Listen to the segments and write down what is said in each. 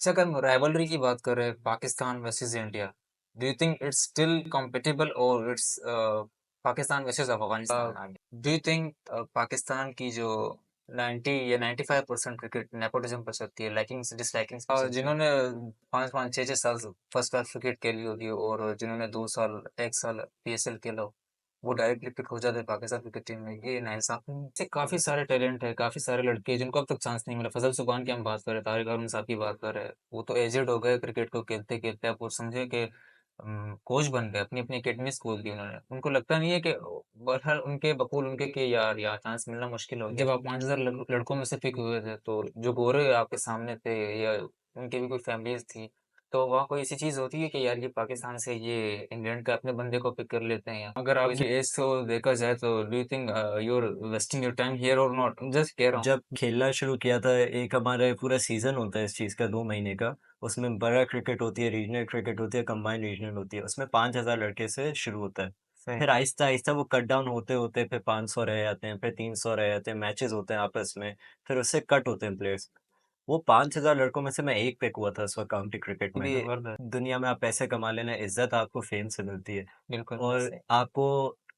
अच्छा, अगर हम राइवलरी की बात करें Pakistan versus India, do you think it's still compatible और it's Pakistan versus Afghanistan? Do you think Pakistan की जो 90 या 95% क्रिकेट नेपोटिज्म पर चलती है, लाइकिंग्स डिसलाइकिंग्स पर चलती है, जिन्होंने 5-5 6-6 साल फर्स्ट क्लास क्रिकेट खेली होगी और जिन्होंने 2 साल 1 साल पीएसएल खेला हो, वो डायरेक्टली पिक हो जाते हैं पाकिस्तान क्रिकेट टीम में। ये नाइंसाफी है। ऐसे काफी सारे टैलेंट है, काफी सारे लड़के हैं जिनको अब तक चांस नहीं मिला। फजल सुबहान की हम बात करें, तारिक अरुण साहब की बात करें, वो तो एजेड हो गए क्रिकेट को खेलते खेलते। आप वो समझे कि कोच बन गए, अपनी अपनी एकेडमीज खोल दी उन्होंने। उनको लगता नहीं है कि बहरहाल उनके बकूल उनके कि यार यहाँ चांस मिलना मुश्किल हो गया। जब आप 5,000 लड़कों में से पिक हुए थे, तो जो गोरे आपके सामने थे या उनकी भी कोई फैमिलीज थी, तो वहाँ कोई ऐसी चीज होती है कि यार ये पाकिस्तान से ये इंग्लैंड का अपने बंदे को पिक कर लेते हैं। अगर आपकी एज को देखा जाए तो do you think you are wasting your time here or not? Just कह रहा हूँ। जब खेलना शुरू किया था, एक हमारा पूरा सीजन होता है इस चीज़ का 2 महीने का। उसमें बड़ा क्रिकेट होती है, रीजनल क्रिकेट होती है, कंबाइंड रीजनल होती है। उसमें 5,000 लड़के से शुरू होता है। सही। फिर आहिस्ता आहिस्ता वो कट डाउन होते होते फिर 500 रह जाते हैं, फिर 300 रह जाते हैं, मैचेस होते हैं आपस में। फिर उससे कट होते हैं प्लेयर्स। वो 5,000 लड़कों में से मैं एक पिक हुआ था उस वक्त काउंटी क्रिकेट में। भी जबरदस्त। दुनिया में आप पैसे कमा लेना, इज्जत आपको फेम से मिलती है। बिल्कुल और सही। आपको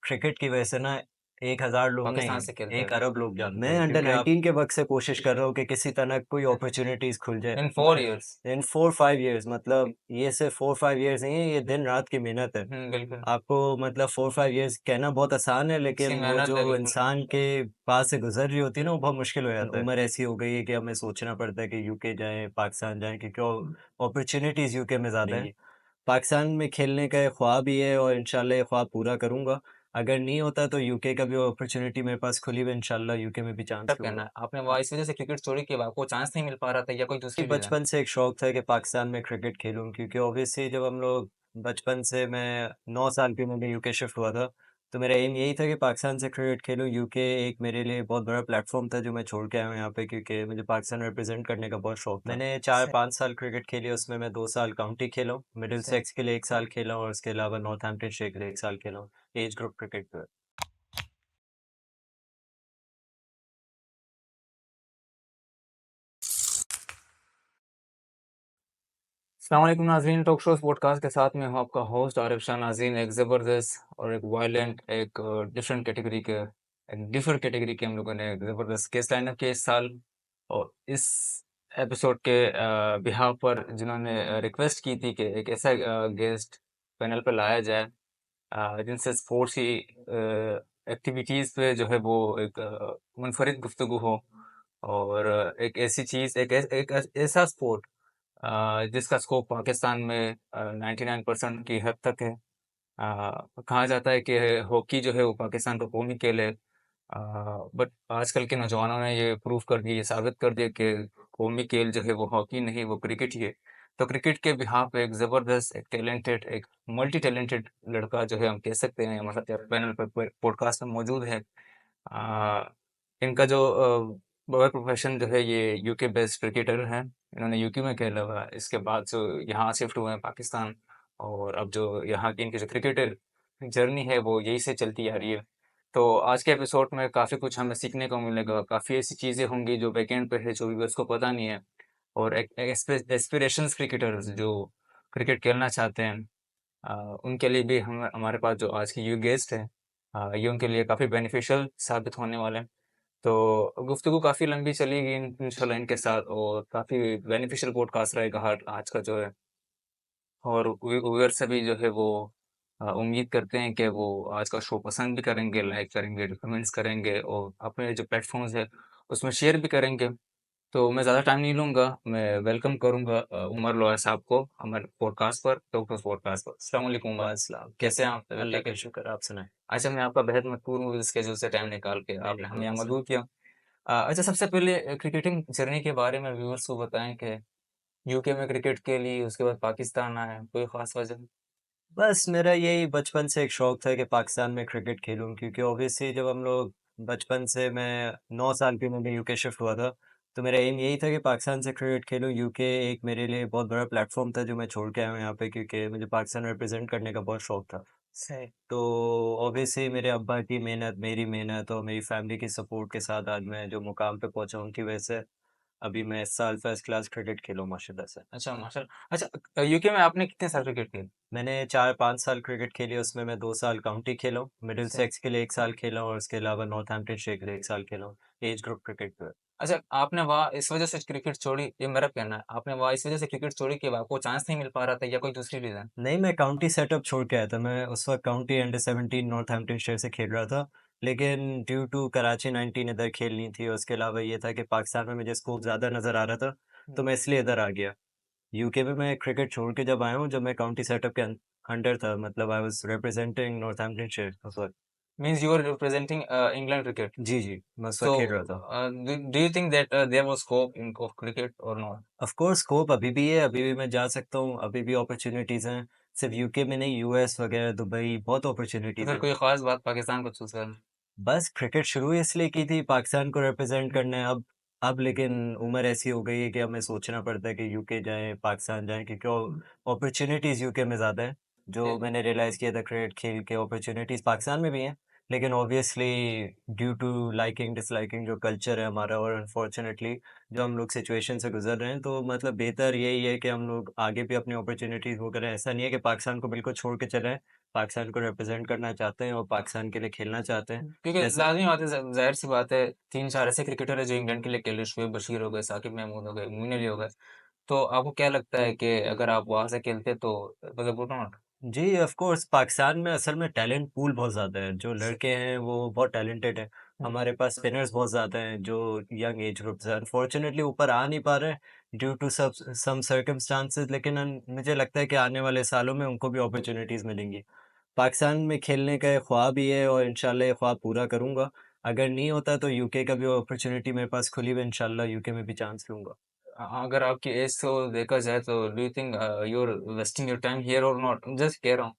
क्रिकेट की वजह से ना 1,000 लोग पाकिस्तान नहीं, से खेलते 1 अरब लोग जानते हैं हैं। मैं अंडर क्योंकि आप 19 के वक्त से कोशिश कर रहा हूँ कि किसी तरह कोई अपॉर्चुनिटीज खुल जाए। इन 4 इयर्स। इन 4-5 years, मतलब ये सिर्फ 4-5 years नहीं है, ये दिन रात की मेहनत है। बिल्कुल। आपको मतलब 4-5 years कहना बहुत आसान है, अच्छी लेकिन वो मेहनत जो है, बिल्कुल। इंसान के पास से गुजर रही होती है ना, वो बहुत मुश्किल हो जाता है। उम्र ऐसी हो गई है कि हमें सोचना पड़ता है कि यूके जाएं, पाकिस्तान जाएं, क्योंकि अपॉर्चुनिटीज यूके में ज़्यादा है। पाकिस्तान में खेलने का एक ख्वाब ही है और इंशाल्लाह ये ख्वाब पूरा करूँगा। अगर नहीं होता तो यूके का भी अपॉर्चुनिटी मेरे पास खुली हुई है, इंशाल्लाह यूके में भी चांस तब कहना लूँगा। है आपने वहाँ इस वजह से क्रिकेट छोड़ी कि आपको चांस नहीं मिल पा रहा था या कोई दूसरी रीजन? बचपन से एक शौक था कि पाकिस्तान में क्रिकेट खेलूं, क्योंकि ऑब्वियसली जब हम लोग बचपन से, मैं 9 साल की उम्र में यूके शिफ्ट हुआ था, तो मेरा एम यही था कि पाकिस्तान से क्रिकेट खेलूं। यूके एक मेरे लिए बहुत बड़ा प्लेटफॉर्म था जो मैं छोड़ के आया हूँ यहाँ पे, क्योंकि मुझे पाकिस्तान रिप्रेजेंट करने का बहुत शौक था। मैंने चार सही। पाँच साल क्रिकेट खेली, उसमें मैं 2 साल काउंटी खेला हूँ, मिडिल सही। सेक्स के लिए 1 साल खेला हूँ, और उसके अलावा नॉर्थहैम्पटनशायर के लिए 1 साल खेला हूँ, एज ग्रुप क्रिकेट पे। अस्सलाम वालेकुम नाज़रीन, टॉक शोज़ पॉडकास्ट के साथ में हूँ आपका होस्ट आरिफ शाह नाज़रीन। एक ज़बरदस्त और एक वायलेंट, एक डिफरेंट कैटेगरी के हम लोगों ने एक ज़बरदस्त केस लाइनअप किया इस साल। और इस एपिसोड के बिहाफ पर जिन्होंने रिक्वेस्ट की थी कि एक ऐसा गेस्ट पैनल पर लाया जाए जिनसे स्पोर्ट्स की एक्टिविटीज़ पे जो है वो एक मुनफरिद गुफ्तगू हो। और एक ऐसी चीज़, एक ऐसा स्पोर्ट जिसका स्कोप पाकिस्तान में 99% की हद तक है। कहा जाता है कि हॉकी जो है वो पाकिस्तान का कौमी खेल है, बट आजकल के नौजवानों ने ये प्रूव कर दिया, ये साबित कर दिया कि कौमी खेल जो है वो हॉकी नहीं, वो क्रिकेट ही है। तो क्रिकेट के बिहाफ पे एक ज़बरदस्त, एक टैलेंटेड, एक मल्टी टैलेंटेड लड़का जो है, हम कह सकते हैं, हमारे साथ पैनल पर पॉडकास्ट में मौजूद है। आ, इनका जो वर्क प्रोफेशन जो है, ये यूके बेस्ड क्रिकेटर हैं। इन्होंने यूके में खेला हुआ है, इसके बाद जो यहाँ शिफ्ट हुए हैं पाकिस्तान। और अब जो यहाँ की इनकी जो क्रिकेटर जर्नी है वो यही से चलती आ रही है। तो आज के एपिसोड में काफ़ी कुछ हमें सीखने को मिलेगा, काफ़ी ऐसी चीज़ें होंगी जो बैकएंड पे है, जो व्यूअर्स को पता नहीं है। और एस्पिरेशंस क्रिकेटर्स जो क्रिकेट खेलना चाहते हैं, उनके लिए भी हम हमारे पास जो आज की ये गेस्ट है, ये उनके लिए काफ़ी बेनिफिशियल साबित होने वाले हैं। तो गुफ्तगू काफ़ी लंबी चलेगी इंशाल्लाह इनके साथ, और काफ़ी बेनिफिशियल पॉडकास्ट रहेगा हर आज का जो है। और व्यूअर से भी जो है वो उम्मीद करते हैं कि वो आज का शो पसंद भी करेंगे, लाइक करेंगे, कमेंट्स करेंगे और अपने जो प्लेटफॉर्म्स है उसमें शेयर भी करेंगे। तो मैं ज़्यादा टाइम नहीं लूँगा, मैं वेलकम करूँगा उमर लोहार साहब को हमारे पॉडकास्ट पर, डॉक्टर्स पॉडकास्ट पर। अस्सलाम वालेकुम उमर, वासलाम, कैसे कैसे हैं हैं? आप? तबीयत अल्लाह ठीक का है? शुक्र, आप सुनाएं। अच्छा, मैं आपका बेहद मशहूर स्केड्यूल से टाइम निकाल के नहीं आपने नहीं, हमें कोई यहाँ मसला मदद किया। अच्छा, सबसे पहले क्रिकेटिंग जर्नी के बारे में व्यूअर्स को बताएं कि यूके में क्रिकेट के लिए उसके बाद पाकिस्तान आए, कोई ख़ास वजह? बस मेरा यही बचपन से एक शौक था कि पाकिस्तान में क्रिकेट खेलूं, क्योंकि ऑब्वियसली जब हम लोग बचपन से, मैं 9 साल की उम्र में यूके शिफ्ट हुआ था, तो मेरा एम यही था कि पाकिस्तान से क्रिकेट खेलूं। यूके एक मेरे लिए बहुत बड़ा प्लेटफॉर्म था जो मैं छोड़ के आया हूँ यहाँ पे, क्योंकि मुझे पाकिस्तान रिप्रेजेंट करने का बहुत शौक था। सही। तो ऑब्वियसली मेरे अब्बा की मेहनत, मेरी मेहनत और मेरी फैमिली की सपोर्ट के साथ आज मैं जो मुकाम पे पहुंचा, उनकी वजह से। अभी मैं इस साल फर्स्ट क्लास क्रिकेट खेला हूँ माशाल्लाह से। अच्छा माशाल्लाह। अच्छा, यूके में आपने कितने साल क्रिकेट खेली? मैंने 4-5 साल क्रिकेट खेली, उसमें मैं 2 साल काउंटी खेला हूँ, मिडिल अच्छा। सेक्स के लिए 1 साल खेला हूँ और उसके अलावा नॉर्थहैम्पटनशायर के लिए 1 साल खेला हूँ, एज ग्रुप क्रिकेट पे। अच्छा, आपने वहाँ इस वजह से क्रिकेट छोड़ी, ये मेरा कहना है, आपने वहाँ इस वजह से क्रिकेट छोड़ी कि आपको चांस नहीं मिल पा रहा था या कोई दूसरी रीजन? नहीं, मैं काउंटी सेटअप छोड़ के आया था, मैं उस वक़्त काउंटी अंडर 17 नॉर्थहैम्पटनशायर से खेल रहा था, लेकिन ड्यू टू कराची 19 इधर खेलनी थी और उसके अलावा ये था कि पाकिस्तान में मुझे स्कोप ज़्यादा नज़र आ रहा था, तो मैं इसलिए इधर आ गया। यूके में मैं क्रिकेट छोड़ के जब आया हूँ, जब मैं काउंटी सेटअप के अंडर था, मतलब आई वाज़ रिप्रेजेंटिंग नॉर्थहैम्पटनशायर उस वक़्त। Means you are representing England cricket. जी, जी, मैं उस So, वक़्त खेल रहा था। do you think that there was scope in of cricket or not? Of course scope अभी भी है, अभी भी मैं जा सकता हूँ, अभी भी अपॉर्च्युनिटीज़ हैं, सिर्फ़ यूके में नहीं, यूएस वगैरह, दुबई, बहुत तो अपॉर्च्युनिटीज़ फिर हैं। कोई खास बात पाकिस्तान को चूज करना? बस क्रिकेट शुरू ही इसलिए की थी, पाकिस्तान को रिप्रेजेंट करना है। अब लेकिन उम्र ऐसी हो गई है कि हमें सोचना पड़ता है कि यूके जाएँ, पाकिस्तान जाएँ, क्योंकि अपॉर्च्युनिटीज़ यूके में ज़्यादा है। जो मैंने रियलाइज़ किया था क्रिकेट खेल के, अपॉर्च्युनिटीज़ पाकिस्तान में भी हैं, लेकिन obviously due to liking, disliking जो कल्चर है हमारा और अनफॉर्च्युनेटली जो हम लोग सिचुएशन से गुज़र रहे हैं, तो मतलब बेहतर यही है कि हम लोग आगे भी अपनी अपॉर्च्युनिटीज़ वो करें। ऐसा नहीं है कि पाकिस्तान को बिल्कुल छोड़ के चले आएँ, पाकिस्तान को रिप्रेजेंट करना चाहते हैं और पाकिस्तान के लिए खेलना चाहते हैं। क्योंकि जैसे लाजमी बात है, जाहिर सी बात है, तीन चार ऐसे क्रिकेटर है जो इंग्लैंड के लिए खेल रहे, शुएब बशीर हो गए, साकिब महमूद हो गए, मोइन अली हो गए। तो आपको क्या लगता है कि अगर आप वहां से खेलते तो मतलब गुड नॉट? जी, ऑफ़ कोर्स पाकिस्तान में असल में टैलेंट पूल बहुत ज़्यादा है, जो लड़के हैं वो बहुत टैलेंटेड हैं। हमारे पास स्पिनर्स बहुत ज़्यादा हैं जो यंग एज ग्रुप से अनफॉर्चुनेटली ऊपर आ नहीं पा रहे हैं ड्यू टू सम सर्कमस्टांसेस, लेकिन मुझे लगता है कि आने वाले सालों में उनको भी अपॉर्च्युनिटीज़ मिलेंगी। पाकिस्तान में खेलने का एक ख्वाब ही है और इंशाल्लाह ये ख्वाब पूरा करूँगा। अगर नहीं होता तो यूके का भी अपॉर्च्युनिटी मेरे पास खुली हुई है, इंशाल्लाह यूके में भी चांस लूँगा। अगर आपकी एज को देखा जाए तो do you think you are wasting your time here or not? Just कह रहा हूँ।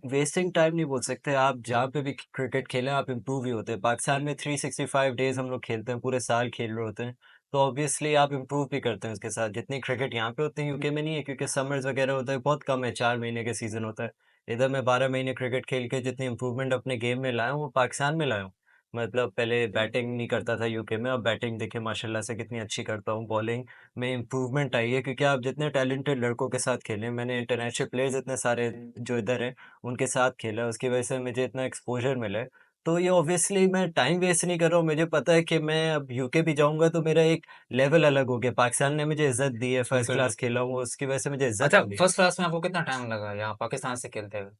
वेस्टिंग टाइम नहीं बोल सकते आप, जहाँ पे भी क्रिकेट खेलें आप इम्प्रूव ही होते हैं। पाकिस्तान में 365 डेज़ हम लोग खेलते हैं, पूरे साल खेल रहे होते हैं, तो ऑब्वियसली आप इम्प्रूव भी करते हैं उसके साथ। जितनी क्रिकेट यहाँ पे होती है यूके में नहीं है, क्योंकि समर्स वगैरह होता है, बहुत कम है, 4 महीने का सीज़न होता है। इधर मैं 12 महीने क्रिकेट खेल के जितनी इम्प्रूवमेंट अपने गेम में लाया हूँ, वो पाकिस्तान में लाया हूँ। मतलब पहले बैटिंग नहीं करता था यूके में, अब बैटिंग देखिए माशाल्लाह से कितनी अच्छी करता हूँ, बॉलिंग में इम्प्रूवमेंट आई है, क्योंकि आप जितने टैलेंटेड लड़कों के साथ खेलें, मैंने इंटरनेशनल प्लेयर्स इतने सारे जो इधर हैं उनके साथ खेला, उसकी वजह से मुझे इतना एक्सपोज़र मिला है। तो ये ऑब्वियसली मैं टाइम वेस्ट नहीं कर रहा हूँ, मुझे पता है कि मैं अब यूके भी जाऊँगा तो मेरा एक लेवल अलग हो गया। पाकिस्तान ने मुझे इज़्ज़त दी है, फर्स्ट बिल्कुल। क्लास खेला हूँ, उसकी वजह से मुझे इज़्ज़त अच्छा, मिली है। फर्स्ट क्लास में आपको कितना टाइम लगा यहाँ पाकिस्तान से खेलते हुए?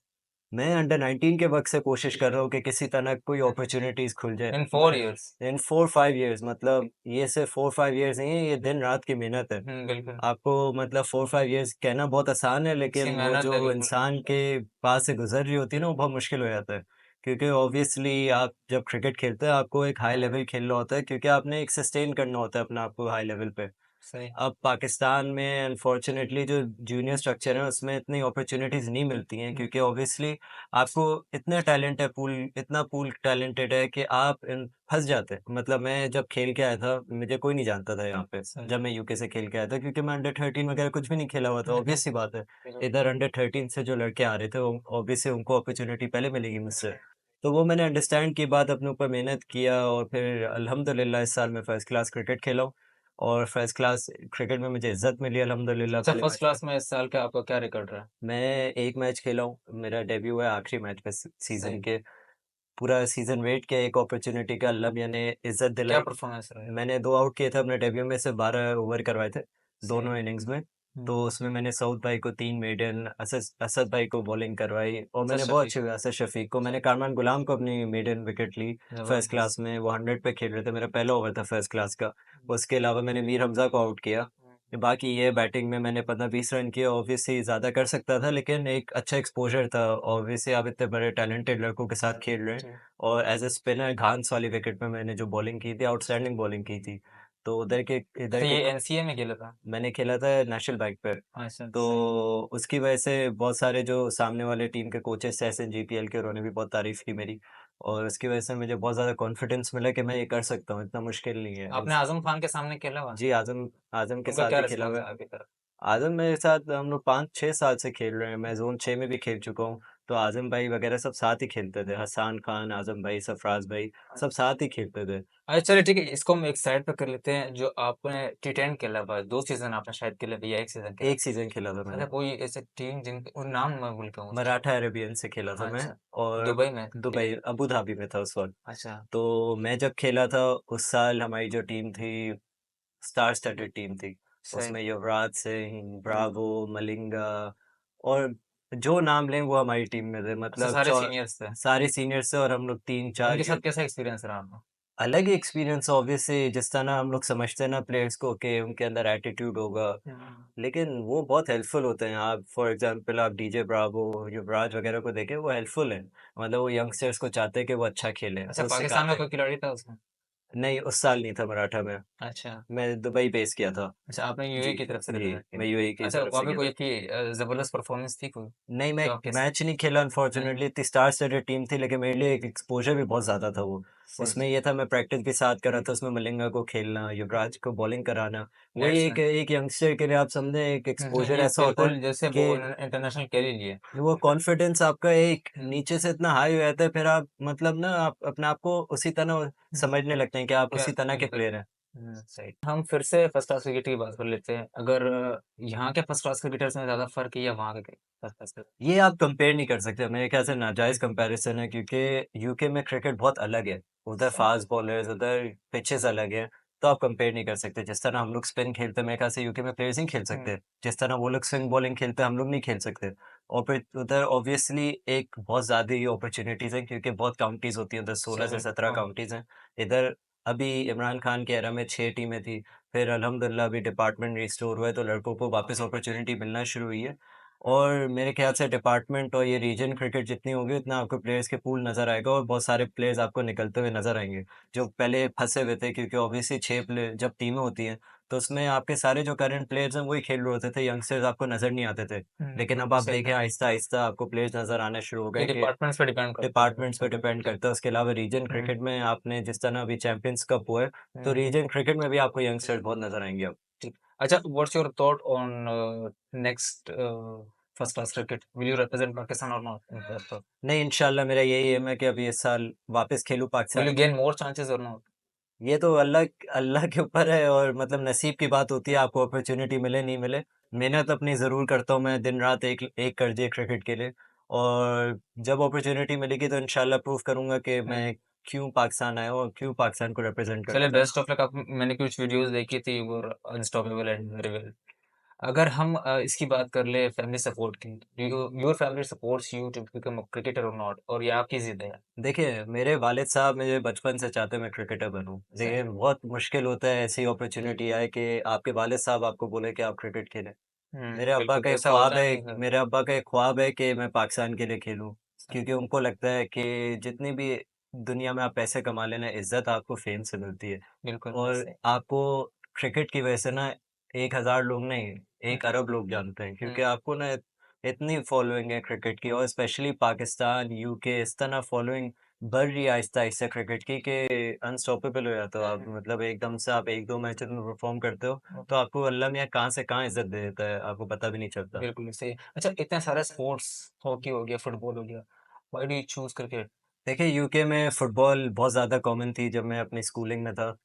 मैं अंडर 19 के वक़्त से कोशिश कर रहा हूँ कि किसी तरह कोई अपॉर्च्युनिटीज़ खुल जाए। इन 4 इयर्स? इन 4-5 इयर्स, मतलब ये सिर्फ़ 4-5 इयर्स नहीं है, ये दिन-रात की मेहनत है। बिल्कुल। आपको मतलब 4-5 इयर्स कहना बहुत आसान है, इसकी लेकिन वो मेहनत है जो बिल्कुल। इंसान के पास से गुज़र रही होती है ना, वो बहुत मुश्किल हो जाता है। क्योंकि ऑब्वियसली आप जब क्रिकेट खेलते हैं, आपको एक हाई लेवल खेलना होता है, क्योंकि आपने एक सस्टेन करना होता है अपने आप को हाई लेवल पे। सही। अब पाकिस्तान में अनफॉर्चुनेटली जो जूनियर स्ट्रक्चर है, उसमें इतनी अपॉर्च्युनिटीज़ नहीं मिलती हैं, क्योंकि ऑब्वियसली आपको इतना टैलेंट है, इतना पूल टैलेंटेड है कि आप फँस जाते हैं। मतलब मैं जब खेल के आया था, मुझे कोई नहीं जानता था यहाँ पे, सही। जब मैं यूके से खेल के आया था, क्योंकि मैं अंडर 13 वगैरह कुछ भी नहीं खेला हुआ था, ऑब्वियस सी बात है। बिल्कुल। इधर अंडर 13 से जो लड़के आ रहे थे, वो ऑब्वियसली उनको अपॉर्च्युनिटी पहले मिलेगी मुझसे। तो वो मैंने अंडरस्टैंड की बात, अपने ऊपर मेहनत किया और फिर अल्हम्दुलिल्लाह इस साल मैं फर्स्ट क्लास क्रिकेट खेला हूँ। और फर्स्ट क्लास क्रिकेट में मुझे इज़्ज़त मिली अल्हम्दुलिल्लाह अच्छा, पहले फर्स्ट मैच में। क्लास में इस साल का आपका क्या रिकॉर्ड रहा? मैं 1 मैच खेला हूँ, मेरा डेब्यू है आखिरी मैच पे सीज़न सही। के। पूरा सीज़न वेट किया एक अपॉर्च्युनिटी का, अल्लाह मियाँ ने इज़्ज़त क्या दिलाई। परफॉर्मेंस रहा है? मैंने 2 आउट किए थे अपने डेब्यू में, सिर्फ 12 ओवर करवाए थे, सही। दोनों इनिंग्स में। तो उसमें मैंने सऊद भाई को 3 मेडन, असद भाई को बॉलिंग करवाई और सर मैंने बहुत शफीक। अच्छी असद शफीक को, मैंने कारमान गुलाम को अपनी मेडन विकेट ली फर्स्ट जबरदस्त। क्लास में, वो 100 पे खेल रहे थे, मेरा पहला ओवर था फर्स्ट क्लास का। उसके अलावा मैंने मीर हमज़ा को आउट किया। बाकी ये बैटिंग में मैंने 15-20 रन किए, ऑब्वियसली ज़्यादा कर सकता था, लेकिन एक अच्छा एक्सपोज़र था। ऑब्वियसली आप इतने बड़े टैलेंटेड लड़कों के साथ खेल रहे हैं जी। और एज़ अ स्पिनर घांस वाली विकेट में मैंने जो बॉलिंग की थी, आउटस्टैंडिंग बॉलिंग की थी। तो इधर अच्छा, के ये एनसीए में खेला था? मैंने खेला था नेशनल बाइक पे, अच्छा, तो सही। उसकी वजह से बहुत सारे जो सामने वाले टीम के कोचेस थे एसएनजीपीएल के, उन्होंने भी बहुत तारीफ़ की मेरी और उसकी वजह से मुझे बहुत ज़्यादा कॉन्फिडेंस मिला कि मैं ये कर सकता हूँ, इतना मुश्किल नहीं है। आपने आजम खान के सामने खेला हुआ? जी, आज़म आज़म के उनका साथ क्या भी खेला हुआ रिस्पॉन्स है। है आपकी तरफ? आज़म मेरे साथ हम लोग 5-6 साल से खेल रहे हैं, मैं ज़ोन 6 में भी खेल चुका हूँ। तो आज़म भाई वगैरह सब साथ ही खेलते थे। हसन खान, आज़म भाई, सरफराज भाई सब साथ ही खेलते थे। अच्छा चलिए ठीक है, इसको हम एक साइड पे कर लेते हैं। जो आपने T10 खेला, बस 2 सीज़न आपने शायद खेले थे या 1 सीज़न खेला? एक सीज़न खेला था अच्छा, मैंने। कोई ऐसे टीम जिनके उन नाम मैं भूल गया हूँ उसका। मराठा अरेबियन से खेला था मैं अच्छा, और दुबई में खेले दुबई थे। अबू धाबी में था उस वक़्त। अच्छा, तो मैं जब खेला था उस साल हमारी जो टीम थी स्टार स्टडेड टीम थी। सही। उसमें युवराज सिंह, हुँ। ब्रावो, मलिंगा और जो नाम लें वो हमारी टीम में थे। अच्छा, मतलब सारे चौ सीनियर्स थे। सारे सीनियर्स थे और हम लोग 3-4 उनके साथ कैसा एक्सपीरियंस रहा आपका? अलग ही एक्सपीरियंस ऑब्वियसली जिस तरह हम लोग समझते हैं ना प्लेयर्स को कि उनके अंदर एटीट्यूड होगा, हुँ। लेकिन वो बहुत हेल्पफुल होते हैं। आप फॉर एग्जांपल आप डीजे ब्रावो, युवराज वगैरह को देखें, वो हेल्पफुल हैं। मतलब वो यंगस्टर्स को चाहते हैं कि वो अच्छा खेलें, अच्छा, वो पाकिस्तान का सिखाते हैं। कोई खिलाड़ी था उसमें? नहीं, उस साल नहीं था मराठा में, अच्छा। मैं दुबई बेस किया था। अच्छा, आपने यूएई जी, की तरफ से जी, रिप्रेज़ेंट किया। मैं यूएई की अच्छा, तरफ वहाँ से पे किया कोई था। थी ज़बरदस्त परफ़ॉर्मेंस थी कोई? नहीं, मैं जो आपके स मैच नहीं खेला हाँ, अनफॉर्चुनेटली, इतनी स्टार स्टडेड टीम थी, लेकिन मेरे लिए एक एक्सपोज़र भी बहुत ज़्यादा था वो। सही। उसमें ये था मैं प्रैक्टिस भी साथ कर रहा था, उसमें मलिंगा को खेलना, युवराज को बॉलिंग कराना। वही एक बैट्समैन। एक यंगस्टर के लिए आप समझें एक हुँ, हुँ, एक्सपोज़र ये ऐसा होता है बिल्कुल जैसे वो कि इंटरनेशनल खेल ही लिए। वो कॉन्फिडेंस आपका एक नीचे से इतना हाई हो जाता है, फिर आप मतलब ना आप अपने आप को उसी तरह हुँ, समझने लगते हैं कि आप क्या उसी तरह के बिल्कुल। प्लेयर हैं। सही। हम फिर से फर्स्ट क्लास क्रिकेट की बात कर लेते हैं। अगर यहाँ के फर्स्ट क्लास क्रिकेटर्स में ज़्यादा फ़र्क है या वहाँ के फर्स्ट क्लास क्रिकेट? ये आप कंपेयर नहीं कर सकते, मेरे ख्याल से नाजायज़ कंपैरिज़न है क्योंकि यूके में क्रिकेट बहुत अलग है। उधर सही। फ़ास्ट बॉलर्स, उधर पिचेज़ अलग हैं, तो आप कंपेयर नहीं कर सकते। जिस तरह हम लोग स्पिन खेलते हैं, मेरे ख्याल से यूके में प्लेयर्स नहीं खेल हुँ, सकते। जिस तरह वो लोग स्विंग बॉलिंग खेलते हैं, हम लोग नहीं खेल सकते। और फिर उधर ऑब्वियसली एक बहुत ज़्यादा ही अपॉर्च्युनिटीज़ हैं क्योंकि बहुत काउंटीज़ होती हैं, उधर 16 से सही। 17 हाँ, काउंटीज़ हैं। इधर अभी इमरान खान के एरा में 6 टीमें थी, फिर अल्हम्दुलिल्लाह अभी डिपार्टमेंट रिस्टोर हुआ है, तो लड़कों को वापस अपॉर्च्युनिटी मिलना शुरू हुई है। और मेरे ख्याल से डिपार्टमेंट और ये रीजन क्रिकेट जितनी होगी उतना आपको प्लेयर्स के पूल नज़र आएगा और बहुत सारे प्लेयर्स आपको निकलते हुए नज़र आएँगे, जो पहले फँसे हुए थे क्योंकि ऑब्वियसली 6 प्लेयर जब टीमें होती हैं, तो उसमें आपके सारे जो करंट प्लेयर्स हैं वही खेल रहे होते थे, यंगस्टर्स आपको नज़र नहीं आते थे। लेकिन अब आप सही देखें कहा। आहिस्ता-आहिस्ता आपको प्लेयर्स नज़र आने शुरू हो ये गए कि डिपार्टमेंट्स पे डिपेंड करता है। डिपार्टमेंट्स पे डिपेंड करता है। उसके अलावा रीजन हुँ, क्रिकेट में आपने जिस तरह अभी चैंपियंस कप हुआ है, तो हुँ, रीजन क्रिकेट में भी आपको यंगस्टर्स बहुत नज़र आएँगे अब। ठीक। अच्छा, what's your thought on next first class cricket? Will you represent Pakistan और नॉट इन फर्स्ट क्लास? नहीं, इंशाल्लाह मेरा यही एम है कि अभी इस साल वापस खेलूँ will you Pakistan gain more chances और नॉट? ये तो अल्लाह अल्लाह के ऊपर है और मतलब नसीब की बात होती है, आपको अपॉर्च्युनिटी मिले, नहीं मिले। मेहनत अपनी ज़रूर करता हूँ मैं दिन-रात एक एक कर दिए क्रिकेट के लिए और जब अपॉर्च्युनिटी मिलेगी तो इंशाल्लाह प्रूव करूँगा कि मैं हुँ। क्यों पाकिस्तान आया हूँ और क्यों पाकिस्तान को रिप्रेज़ेंट चलिए करना चाहता बेस्ट हूँ। Of luck. आप मैंने कुछ वीडियोज़ देखी थी, you were unstoppable and very well. अगर हम इसकी बात कर ले फैमिली सपोर्ट की, do you your family supports you to become a cricketer or not, और ये आपकी ज़िद है? देखिए, मेरे वालिद साहब मुझे बचपन से चाहते मैं क्रिकेटर बनूँ। सही। लेकिन बहुत मुश्किल होता है ऐसी अपॉर्च्युनिटी आए कि आपके वालिद साहब आपको बोले कि आप क्रिकेट खेलें। बिल्कुल ऐसा होता नहीं है। मेरे अब्बा का एक ख्वाब है कि मैं पाकिस्तान के लिए खेलूँ, सही। क्योंकि उनको लगता है कि जितनी भी दुनिया में आप पैसे कमा लेना, इज़्ज़त आपको फ़ेम से मिलती है बिल्कुल और सही। आपको क्रिकेट की वजह से ना 1000 लोग नहीं, हुँ, 1 अरब लोग जानते हैं हुँ, क्योंकि आपको ना इतनी फ़ॉलोइंग है क्रिकेट की और स्पेशली पाकिस्तान, यूके इस तरह फ़ॉलोइंग बढ़ रही है आहिस्ता-आहिस्ता क्रिकेट की कि अनस्टॉपेबल हो जाते हो आप। हुँ, मतलब एकदम से आप 1-2 मैचेज़ में परफ़ॉर्म करते हो हुँ, तो आपको अल्लाह मियाँ कहाँ से कहाँ इज़्ज़त दे देता है, आपको पता भी नहीं चलता। बिल्कुल सही। अच्छा, इतने सारे स्पोर्ट्स, हॉकी हो गया, फुटबॉल हो गया, why do you choose cricket? देखिए, यूके में फुटबॉल बहुत ज़्यादा कॉमन थी जब मैं अपनी स्कूलिंग में था।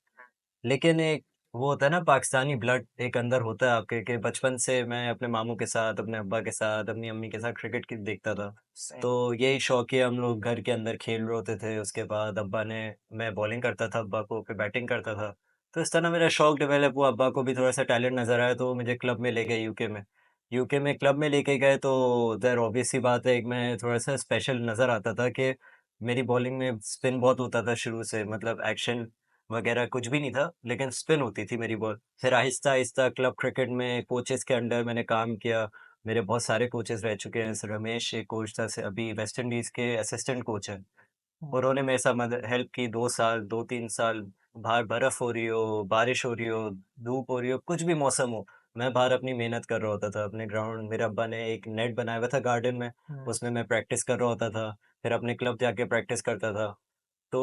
लेकिन एक वो होता है ना पाकिस्तानी ब्लड एक अंदर होता है आपके कि बचपन से मैं अपने मामू के साथ, अपने अब्बा के साथ, अपनी अम्मी के साथ क्रिकेट की देखता था। सही। तो यही शौकिया हम लोग घर के अंदर खेल रहे होते थे। उसके बाद अब्बा ने मैं बॉलिंग करता था अब्बा को, फिर बैटिंग करता था। तो इस तरह मेरा शौक डेवलप हुआ। अब्बा को भी थोड़ा-सा टैलेंट नज़र आया तो वो मुझे क्लब में ले गए यूके में। यूके में क्लब में लेके गए तो उधर ऑब्वियस सी बात है एक मैं थोड़ा-सा स्पेशल नज़र आता था कि मेरी बॉलिंग में स्पिन बहुत होता था शुरू से मतलब एक्शन वगैरह कुछ भी नहीं था, लेकिन स्पिन होती थी मेरी बॉल। फिर आहिस्ता-आहिस्ता क्लब क्रिकेट में कोचेज़ के अंडर मैंने काम किया। मेरे बहुत सारे कोचेज़ रह चुके हैं। जैसे रमेश एक कोच था स अभी वेस्ट इंडीज़ के असिस्टेंट कोच हैं। हुँ, उन्होंने मेरे साथ मदद हेल्प की 2 साल, 2-3 साल, बाहर बर्फ़ हो रही हो, बारिश हो रही हो, धूप हो रही हो, कुछ भी मौसम हो, मैं बाहर अपनी मेहनत कर रहा होता था। अपने ग्राउंड मेरे अब्बा ने एक नेट बनाया हुआ था गार्डन में, हुँ, उसमें मैं प्रैक्टिस कर रहा होता था। फिर अपने क्लब जाके प्रैक्टिस करता था। तो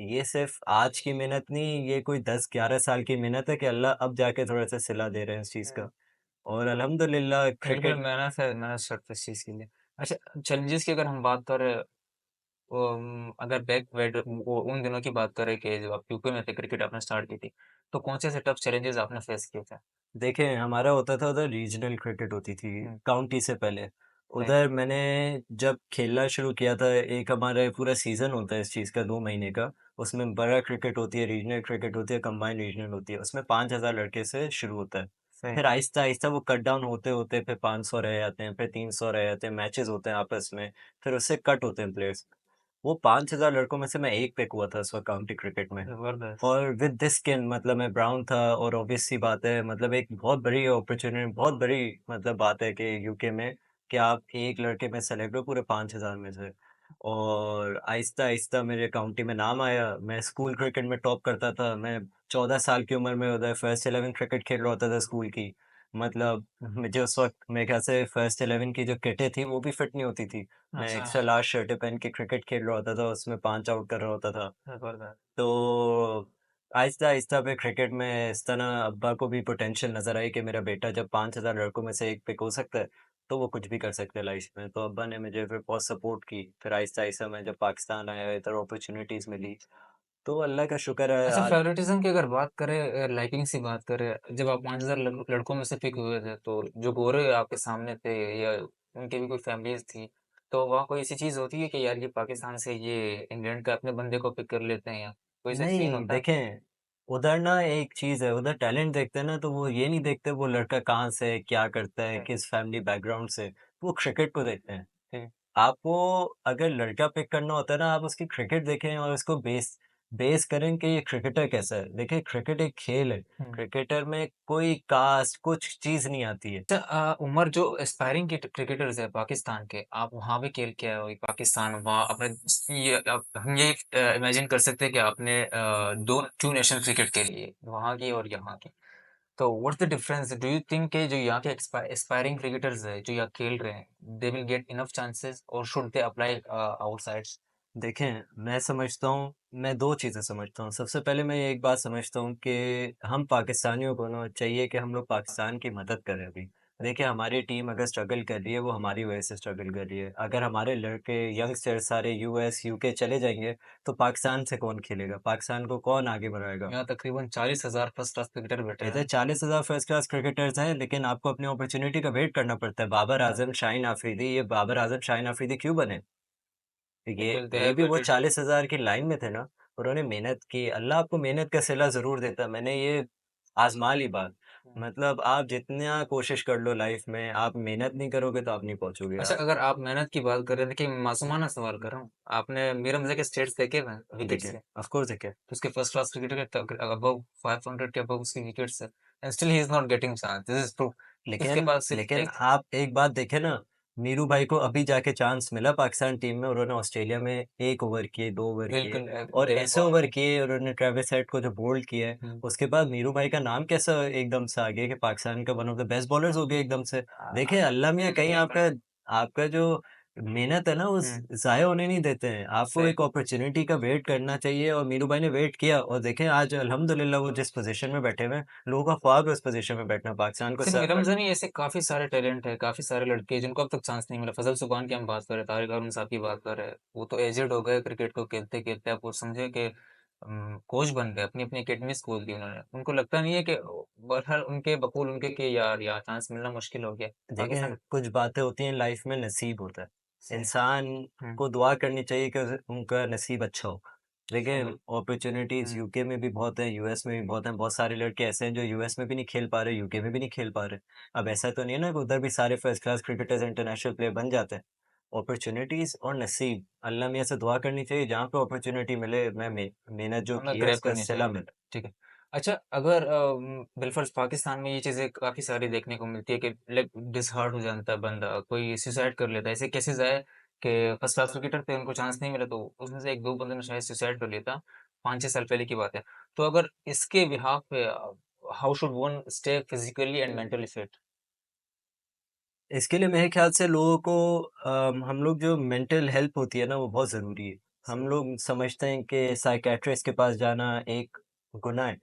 ये सिर्फ़ आज की मेहनत नहीं, ये कोई 10-11 साल की मेहनत है कि अल्लाह अब जाके थोड़ा-सा सिला दे रहे हैं इस चीज़ हुँ। का। और अल्हम्दुलिल्लाह बिल्कुल क्रिकेट मेहनत है, मेहनत करते हैं इस चीज़ के लिए। अच्छा, चैलेंजेस की अगर हम बात करें, अगर बैक वेड वो उन दिनों की बात करें कि जब आप यूके में थे, क्रिकेट आपने स्टार्ट की थी, तो कौन से ऐसे टफ चैलेंजेस आपने फेस किए थे? देखिए, हमारा होता था उधर रीजनल क्रिकेट होती थी, हुँ, काउंटी से पहले। सही। उधर मैंने जब खेलना शुरू किया था, एक हमारा पूरा सीज़न होता है इस चीज़ का 2 महीने का। उसमें बड़ा क्रिकेट होती है, रीजनल क्रिकेट होती है, कंबाइंड रीजनल होती है। उसमें 5,000 लड़के से शुरू होता है। सही। फिर आहिस्ता-आहिस्ता वो कट डाउन होते-होते फिर 500 रह जाते हैं, फिर 300 रह जाते हैं, मैचेज़ होते हैं आपस में, फिर उससे कट होते हैं प्लेयर्स। वो 5,000 लड़कों में से मैं एक पिक हुआ था उस वक़्त काउंटी क्रिकेट में। ज़बरदस्त। और विद दिस स्किन मतलब मैं ब्राउन था और ऑब्वियस सी बात है मतलब एक बहुत बड़ी अपॉर्च्युनिटी बहुत बड़ी मतलब बात है कि यूके में कि आप एक लड़के में सेलेक्ट हो पूरे 5,000 में से। और आहिस्ता-आहिस्ता मेरे काउंटी में नाम आया। मैं स्कूल क्रिकेट में टॉप करता था। मैं 14 साल की उम्र में उधर फर्स्ट 11 क्रिकेट खेल रहा होता था स्कूल की। मतलब मुझे उस वक़्त मेरे ख़्याल से फर्स्ट 11 की जो किटें थी वो भी फिट नहीं होती थी। मैं अच्छा, एक्स्ट्रा लार्ज शर्टें पहन के क्रिकेट खेल रहा होता था, उसमें 5 आउट कर रहा होता था। ज़बरदस्त। तो आहिस्ता-आहिस्ता फिर क्रिकेट में इस तरह अब्बा को भी पोटेंशियल नज़र आई कि मेरा बेटा जब 5,000 लड़कों में से एक पिक हो सकता है, तो वो कुछ भी कर सकता है लाइफ में। तो अब्बा ने मुझे फिर बहुत सपोर्ट की। फिर आहिस्ता-आहिस्ता मैं जब पाकिस्तान आया, इधर अपॉर्च्युनिटीज़ मिली। तो अल्लाह का शुक्र है अच्छा, आज फेवरेटिज्म की अगर बात करें, लाइकिंग की बात करें, जब आप 5,000 लड़कों में से पिक हुए थे, तो जो गोरे आपके सामने थे या उनकी भी कोई फैमिलीज थी, तो वहाँ कोई ऐसी चीज होती है कि यार ये पाकिस्तान से ये इंग्लैंड का अपने बंदे को पिक कर लेते हैं, या कोई ऐसा सीन नहीं, होता है? देखें, उधर ना एक चीज़ है, उधर टैलेंट देखते हैं ना, तो वो ये नहीं देखते वो लड़का कहाँ से है, क्या करता है, ठीक। किस फैमिली बैकग्राउंड से, वो क्रिकेट को देखते हैं। ठीक। आपको अगर लड़का पिक करना होता है ना, आप उसकी क्रिकेट देखें और उसको बेस बेस करें कि ये क्रिकेटर कैसा है। देखिए, क्रिकेट एक खेल है, हम्म। क्रिकेटर में कोई कास्ट, कुछ चीज़ नहीं आती है। अच्छा, उमर जो एस्पायरिंग क्रिकेटर्स है पाकिस्तान के, आप वहां भी खेल के आए हो, ये पाकिस्तान वहाँ अपने, ये हम ये इमेजिन कर सकते हैं कि आपने दो टू नेशनल क्रिकेट के लिए वहां की और यहाँ की, तो what's the difference, do you think कि जो यहाँ के एस्पायरिंग क्रिकेटर्स है जो यहाँ खेल रहे हैं, they will get enough chances और शुड दे अप्लाई आउटसाइड्स? देखें, मैं समझता हूँ मैं 2 चीज़ें समझता हूँ। सबसे पहले मैं ये एक बात समझता हूँ कि हम पाकिस्तानियों को ना चाहिए कि हम लोग पाकिस्तान की मदद करें अभी। देखिए, हमारी टीम अगर स्ट्रगल कर रही है, वो हमारी वजह से स्ट्रगल कर रही है। अगर हमारे लड़के यंगस्टर्स सारे यूएस, यूके चले जाएँगे, तो पाकिस्तान से कौन खेलेगा? पाकिस्तान को कौन आगे बढ़ाएगा? यहाँ तकरीबन 40,000 फर्स्ट क्लास क्रिकेटर बैठे इधर हैं। 40,000 फर्स्ट क्लास क्रिकेटर्स हैं, लेकिन आपको अपनी अपॉर्च्युनिटी का वेट करना पड़ता है। बाबर आज़म, शाहीन अफरीदी, ये बाबर आज़म, शाहीन अफरीदी क्यों बने? ये बिकॉज दे ये हैव भी वो वेटेड। 40,000 की लाइन में थे ना, उन्होंने मेहनत की, अल्लाह आपको मेहनत का सिला ज़रूर देता है, मैंने ये आज़मा ली बात। मतलब आप जितना कोशिश कर लो लाइफ में, आप मेहनत नहीं करोगे तो आप नहीं पहुँचोगे अच्छा, यार। अगर आप मेहनत की बात कर रहे हैं, देखिए मासूमाना सवाल कर रहा हूँ, आपने मीरम के स्टेट्स देखे हुए हैं विकेट्स देखिए, के? ऑफ कोर्स देखिए। तो उसके फर्स्ट क्लास क्रिकेटर के अबव 500 के अबव उसकी विकेट्स है, and still he is not getting chance, this is proof. उसके लेकिन पास सिर्फ लेकिन एक। आप एक बात देखें ना, नीरू भाई को अभी जाके चांस मिला पाकिस्तान टीम में, उन्होंने ऑस्ट्रेलिया में 1 ओवर किए, 2 ओवर किए बिल्कुल और डेविड ऐसे वॉर्नर। ओवर किए उन्होंने ट्रेविस हेड को जो बोल्ड किया है, हम्म। उसके बाद नीरू भाई का नाम कैसा एकदम से आ गया कि पाकिस्तान का one of the best bowlers हो गया एकदम से। देखिए अल्लाह मियाँ कहीं आपका आपका जो मेहनत है ना वो हम्म। ज़ाया होने नहीं देते हैं। आपको सही। एक अपॉर्च्युनिटी का वेट करना चाहिए और मीनू भाई ने वेट किया और देखें आज अल्हम्दुलिल्लाह वो जिस पोज़ीशन में बैठे हुए हैं, लोगों का ख्वाब है उस पोज़ीशन में बैठना, पाकिस्तान को सिर्फ सर्व नीरज करना। नहीं, ऐसे काफी सारे टैलेंट है, काफी सारे लड़के हैं जिनको अब तक चांस नहीं मिला। फजल सुबहान की हम बात करें, तारिक अरुण साहब की बात करें, वो तो एजेड हो गए क्रिकेट को खेलते खेलते, आप वो समझे कि कोच बन गए, अपनी अपनी एकेडमीज खोल दी उन्होंने। उनको लगता नहीं है कि बहरहाल उनके बकूल उनके कि यार यार चांस मिलना मुश्किल हो गया देखें, पाकिस्तान। कुछ बातें होती हैं लाइफ में नसीब होता है। सही। इंसान हम्म। को दुआ करनी चाहिए कि उनका नसीब अच्छा हो। देखिए सही। अपॉर्च्युनिटीज़ हम्म। यूके में भी बहुत हैं, यूएस में भी बहुत हैं। बहुत सारे लड़के ऐसे हैं जो यूएस में भी नहीं खेल पा रहे, यूके में भी नहीं खेल पा रहे। अब ऐसा तो नहीं है ना कि उधर भी सारे first class cricketers international player बन जाते हैं। अपॉर्च्युनिटीज़ और नसीब, अल्लाह मियाँ से दुआ करनी चाहिए जहाँ पे अपॉर्च्युनिटी मिले मैं मेहनत जो हमें की है ग्रैब उसका करनी सिला चाहिए। मिले। ठीक है। अच्छा, अगर बिलफर्ज पाकिस्तान में ये चीज़ें काफ़ी सारी देखने को मिलती है कि लाइक डिसहार्ट हो जाता है बंदा, कोई सुसाइड कर लेता है। ऐसे केसेस आए कि फर्स्ट क्लास क्रिकेटर थे, उनको चांस नहीं मिला, तो उसमें से 1-2 बंदे ने शायद सुसाइड कर लिया था। 5-6 साल पहले की बात है। तो अगर इसके बिहाफ पे how should one stay physically and mentally fit? इसके लिए मेरे ख्याल से लोगों को हम लोग जो मेंटल हेल्प होती है ना वो बहुत ज़रूरी है। हम लोग समझते हैं कि साइकियाट्रिस्ट के पास जाना एक गुनाह है,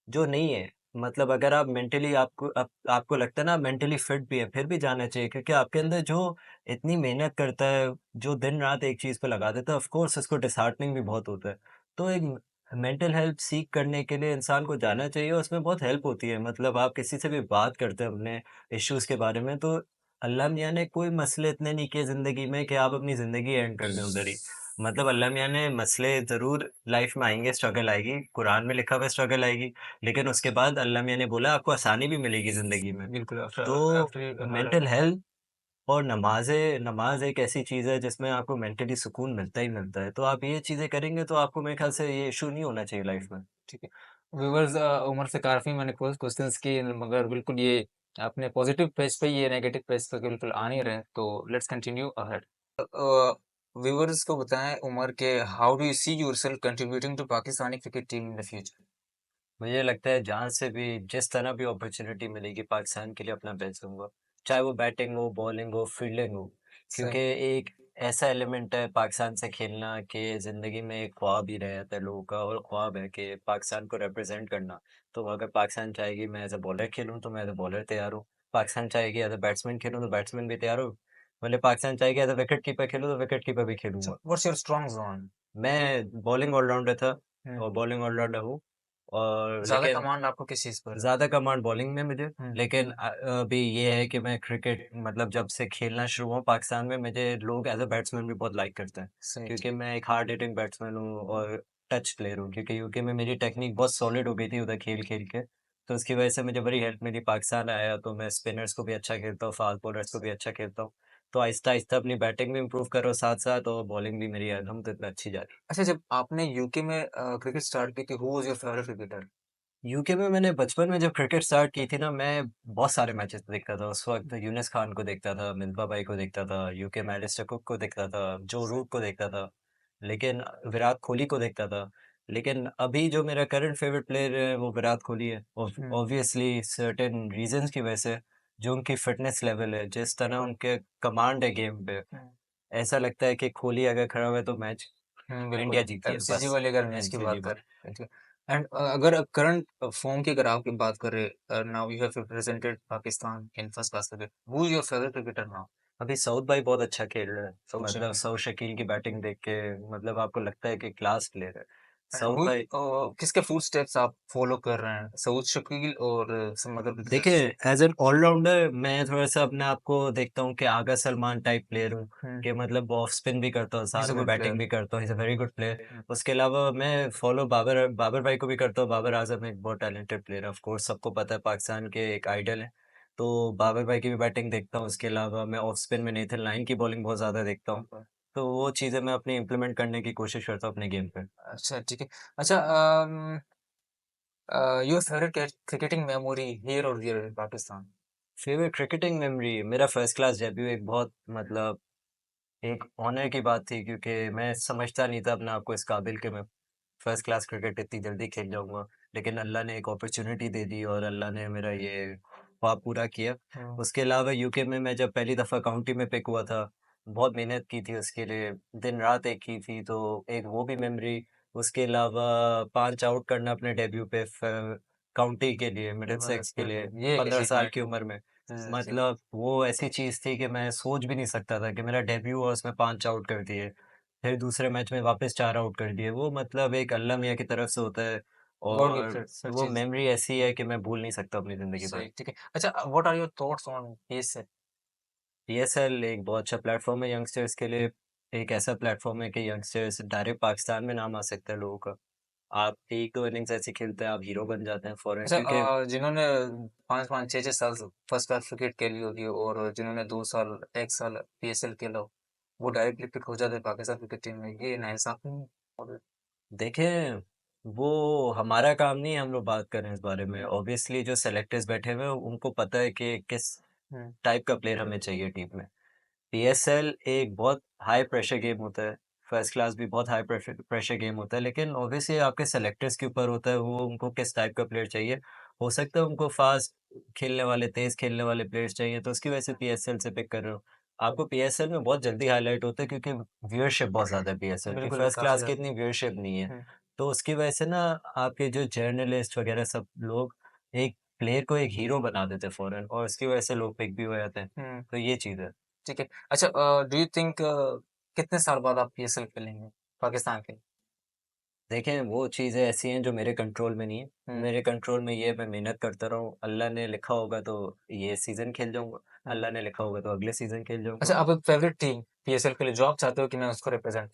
जो नहीं है। मतलब अगर आप मेंटली आपको लगता है ना मेंटली फिट भी है, फिर भी जाना चाहिए क्योंकि आपके अंदर जो इतनी मेहनत करता है, जो दिन-रात एक चीज़ पे लगा देता है, ऑफ कोर्स उसको डिसहार्टनिंग भी बहुत होता है। तो एक मेंटल हेल्प सीक करने के लिए इंसान को जाना चाहिए और उसमें बहुत हेल्प होती है। मतलब आप किसी से भी बात करते हैं अपने इश्यूज़ के बारे में तो अल्लाह मियाँ ने कोई मसले इतने नहीं किए ज़िंदगी में कि आप अपनी ज़िंदगी एंड कर दें उधर ही। मतलब अल्लाह मियाँ ने मसले ज़रूर लाइफ में आएँगे, स्ट्रगल आएगी, कुरान में लिखा हुआ है स्ट्रगल आएगी, लेकिन उसके बाद अल्लाह मियाँ ने बोला आपको आसानी भी मिलेगी ज़िंदगी में। बिल्कुल आफ्टर तो आफ्टर हर मेंटल हेल्थ और नमाज़ एक ऐसी चीज़ है जिसमें आपको मेंटली सुकून मिलता ही मिलता है। तो आप ये चीज़ें करेंगे तो आपको मेरे ख़्याल से ये इश्यू नहीं होना चाहिए लाइफ में। ठीक है। व्यूअर्स उमर से काफ़ी मैंने क्वेश्चंस किए मगर बिल्कुल ये आपने पॉजिटिव पेज पे ये नेगेटिव पेज पे बिल्कुल आ नहीं रहे तो लेट्स कंटिन्यू अहेड। व्यूअर्स को बताएं उमर के how do you see yourself contributing to Pakistani cricket team in the future. मुझे लगता है जहाँ से भी जिस तरह भी अपॉर्चुनिटी मिलेगी पाकिस्तान के लिए अपना बेस्ट दूंगा, चाहे वो बैटिंग हो बॉलिंग हो फील्डिंग हो, क्योंकि सही। एक ऐसा एलिमेंट है पाकिस्तान से खेलना कि ज़िंदगी में एक ख्वाब ही रह जाता है लोगों का और ख्वाब है कि पाकिस्तान को रिप्रेजेंट करना। तो अगर पाकिस्तान चाहेगी मैं एज अ बॉलर खेलूँ तो मैं एज अ बॉलर तैयार हूँ, पाकिस्तान चाहेगी एज अ बैट्समैन खेलूँ तो बैट्समैन भी तैयार हूँ, मतलब पाकिस्तान चाहेगी एज अ विकेट कीपर खेलूँ तो विकेट कीपर भी So खेलूंगा। what's your strong zone? मैं बॉलिंग ऑलराउंडर था हम्म। और बॉलिंग ऑलराउंडर हूँ और ज्यादा लेकिन कमांड आपको किस चीज पर है? ज़्यादा कमांड बॉलिंग में मुझे, हम्म। लेकिन अभी ये है कि मैं क्रिकेट मतलब जब से खेलना शुरू हुआ पाकिस्तान में मुझे लोग एज़ अ बैट्समैन भी बहुत लाइक करते हैं। सही ठीक। क्योंकि मैं एक हार्ड हिटिंग बैट्समैन हूँ और टच प्लेयर हूँ क्योंकि यूके में मेरी टेक्निक बहुत सॉलिड हो गई थी उधर खेल-खेल के। तो उसकी वजह से मुझे बड़ी हेल्प मिली, पाकिस्तान आया तो मैं स्पिनर्स को भी अच्छा खेलता हूँ, फास्ट बॉलर्स को भी अच्छा खेलता हूँ। तो आहिस्ता-आहिस्ता अपनी बैटिंग भी इम्प्रूव कर रहा हूँ साथ-साथ और बॉलिंग भी मेरी अल्हम्दुलिल्लाह अच्छी जा रही है। अच्छा जब आपने यूके में क्रिकेट स्टार्ट की थी who was your favourite cricketer? UK में मैंने बचपन में जब क्रिकेट स्टार्ट की थी ना, मैं बहुत सारे मैचेस देखता था। उस वक़्त यूनिस खान को देखता था, मिल्बा भाई को देखता था, यूके में एलिस्टर कुक को देखता था, जो रूट को देखता था, लेकिन विराट कोहली को देखता था। लेकिन अभी जो मेरा करंट फेवरेट प्लेयर है, वो विराट कोहली है। ऑब्वियसली सर्टेन रीज़न्स की वजह से, जो उनकी फ़िटनेस लेवल है, जिस तरह उनके कमांड है गेम पे, ऐसा लगता है कि कोहली अगर खड़ा हुआ है तो मैच बिल्कुल। इंडिया जीती है एमसीजी बस। वाले अगर मैच की बात एमसीजी करें बस। ठीक है। एंड अगर करंट फॉर्म की अगर आप की बात करें now you have represented Pakistan in first class cricket who is your favourite cricketer now? अभी सऊद भाई बहुत अच्छा खेल रहे हैं। सऊद मतलब शकील। सऊद शकील की बैटिंग देख के मतलब आपको लगता है कि क्लास प्लेयर है। एंड सऊद भाई किसके फुटस्टेप्स आप फॉलो कर रहे हैं सऊद शकील और some other देखिए cricketers? एज एन ऑलराउंडर मैं थोड़ा-सा अपने आप को देखता हूँ कि आगा सलमान टाइप प्लेयर हूँ, हम्म। कि मतलब ऑफ स्पिन भी करता हूँ, ही इज साथ अ में गुड बैटिंग प्लेयर। भी करता हूँ, he is a very good player. उसके अलावा मैं फॉलो बाबर बाबर भाई को भी करता हूँ, बाबर आज़म एक बहुत टैलेंटेड प्लेयर है, ऑफ कोर्स सबको पता है पाकिस्तान के एक आइडल हैं। तो बाबर भाई की भी बैटिंग देखता हूँ, उसके अलावा मैं ऑफ स्पिन में नेथन लायन की बॉलिंग बहुत ज़्यादा देखता हूँ। तो वो चीज़ें मैं अपनी इम्प्लीमेंट करने की कोशिश करता हूँ अपने गेम पे। अच्छा ठीक है। अच्छा your favourite cricketing memory here और there in Pakistan? Favourite cricketing memory मेरा फर्स्ट क्लास डेब्यू एक बहुत मतलब एक ऑनर की बात थी क्योंकि मैं समझता नहीं था अपने आप को इस काबिल कि मैं फर्स्ट क्लास क्रिकेट इतनी जल्दी खेल जाऊंगा, लेकिन अल्लाह ने एक अपॉर्चुनिटी दे दी और अल्लाह ने मेरा ये ख्वाब पूरा किया। उसके अलावा यूके में मैं जब पहली दफ़ा काउंटी में पिक हुआ था, बहुत मेहनत की थी उसके लिए, दिन रात एक की थी तो एक वो भी मेमोरी। उसके अलावा 5 आउट करना अपने डेब्यू पे काउंटी के लिए मिडिलसेक्स के लिए ये एक 15 साल अचीवमेंट की है। उम्र में। जी। मतलब वो ऐसी चीज़ थी कि मैं सोच भी नहीं सकता था कि मेरा डेब्यू हुआ उसमें 5 आउट कर दिए। फिर दूसरे मैच में वापस 4 आउट कर दिए। वो मतलब एक अल्लाह मियाँ की तरफ से होता है गॉड और गिफ्टेड सर वो चीज। मेमोरी ऐसी है कि मैं भूल नहीं सकता अपनी ज़िंदगी भर। सही ठीक है। अच्छा what are your thoughts on PSL? PSL एक बहुत अच्छा प्लेटफ़ॉर्म है यंगस्टर्स के लिए। एक ऐसा प्लेटफ़ॉर्म है कि यंगस्टर्स डायरेक्ट पाकिस्तान में नाम आ सकता है लोगों का। आप 1-2 इनिंग्स ऐसे खेलते हैं, आप हीरो बन जाते हैं फ़ौरन अच्छा क्योंकि जिन्होंने 5-5 6-6 साल फर्स्ट क्लास क्रिकेट खेली होगी और जिन्होंने 2 साल 1 साल पीएसएल खेला हो वो डायरेक्टली पिक हो जाते हैं पाकिस्तान क्रिकेट टीम में ये नाइंसाफी नहीं है? और देखें, वो हमारा काम नहीं है हम लोग बात करें इस बारे में। ऑब्वियसली जो सेलेक्टर्स बैठे हुए हैं उनको पता है कि किस हम्म। टाइप का प्लेयर हमें चाहिए टीम में। पीएसएल एक बहुत हाई प्रेशर गेम होता है। फर्स्ट क्लास भी बहुत हाई प्रेशर गेम होता है, लेकिन ऑब्वियसली आपके सेलेक्टर्स के ऊपर होता है वो उनको किस टाइप का प्लेयर चाहिए। हो सकता है उनको फास्ट खेलने वाले, तेज़ खेलने वाले प्लेयर्स चाहिए तो उसकी वजह से पीएसएल से पिक कर रहे हो। आपको पीएसएल में बहुत जल्दी हाइलाइट होता है क्योंकि व्यूअरशिप बहुत ज़्यादा है पीएसएल की, बिल्कुल फर्स्ट काफी क्लास की ज्यादा। इतनी व्यूअरशिप नहीं है। हम्म। तो उसकी वजह से ना आपके जो जर्नलिस्ट वगैरह सब लोग एक प्लेयर को एक हीरो बना देते हैं फौरन, और उसकी वजह से लोग पिक भी हो जाते हैं। तो ये चीज़ है। ठीक है। अच्छा, डू यू थिंक कितने साल बाद आप पीएसएल खेलेंगे पाकिस्तान के? देखें, वो चीज़ें ऐसी हैं जो मेरे कंट्रोल में नहीं है। मेरे कंट्रोल में ये है, मैं मेहनत करता रहूँ, अल्लाह ने लिखा होगा तो ये सीज़न खेल जाऊँगा, अल्लाह ने लिखा होगा तो अगले सीज़न खेल अच्छा, जाऊँगा। आप एक फेवरेट टीम पीएसएल के लिए जो आप चाहते हो कि मैं उसको रिप्रेजेंट।